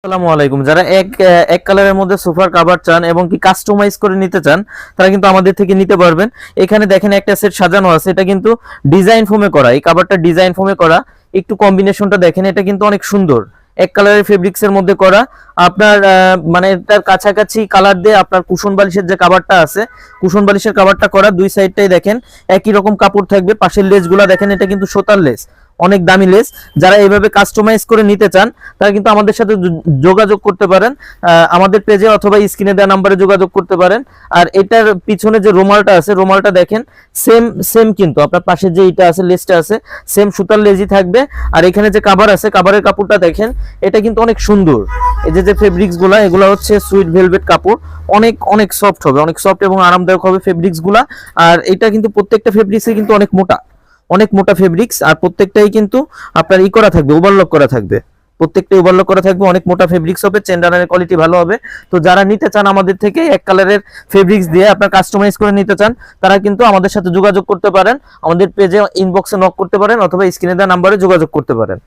আসসালামু আলাইকুম। যারা এক এক কালারের মধ্যে সোফার কভার চান এবং কি কাস্টমাইজ করে নিতে চান তারা কিন্তু আমাদের থেকে নিতে পারবেন। এখানে দেখেন একটা সেট সাজানো আছে, এটা কিন্তু ডিজাইন ফোমে করা। এই কভারটা ডিজাইন ফোমে করা, একটু কম্বিনেশনটা দেখেন, এটা কিন্তু অনেক সুন্দর। এক কালারের ফেব্রিক্স এর মধ্যে করা। আপনার মানে তার কাছাকাছি কালার দিয়ে আপনার কুশন বালিশের যে কভারটা আছে, কুশন বালিশের কভারটা করা, দুই সাইডটাই দেখেন একই রকম কাপড় থাকবে। পাশের লেসগুলা দেখেন, এটা কিন্তু সুতার লেস, অনেক দামি লেস। যারা এইভাবে কাস্টমাইজ করে নিতে চান তারা কিন্তু আমাদের সাথে যোগাযোগ করতে পারেন, আমাদের পেজে অথবা স্ক্রিনে দেওয়া নাম্বারে যোগাযোগ করতে পারেন। আর এটার পিছনে যে রুমালটা আছে, রুমালটা দেখেন সেম সেম, কিন্তু আপনার পাশে যে এটা আছে, লেসটা আছে, সেম সুতার লেজই থাকবে। আর এখানে যে কভার আছে, কভারের কাপড়টা দেখেন, এটা কিন্তু অনেক সুন্দর। এই যে যে ফেব্রিক্স গুলা, এগুলো হচ্ছে সুইট ভেলভেট কাপড়, অনেক অনেক সফট হবে, অনেক সফট এবং আরামদায়ক হবে ফেব্রিক্স গুলা। আর এটা কিন্তু প্রত্যেকটা ফেব্রিক্সে কিন্তু অনেক মোটা, অনেক মোটা ফেব্রিক্স। আর প্রত্যেকটাই কিন্তু আপনার করা থাকবে, ওভারলক করা থাকবে, প্রত্যেকটা ওভারলক করা থাকবে, অনেক মোটা ফেব্রিক্স হবে, চেনডানের কোয়ালিটি ভালো হবে। তো যারা নিতে চান আমাদের থেকে এক কালারের ফেব্রিক্স দিয়ে আপনার কাস্টমাইজ করে নিতে চান, তারা কিন্তু আমাদের সাথে যোগাযোগ করতে পারেন, আমাদের পেজে ইনবক্সে নক করতে পারেন অথবা স্ক্রিনে দেওয়া নাম্বারে যোগাযোগ করতে পারেন।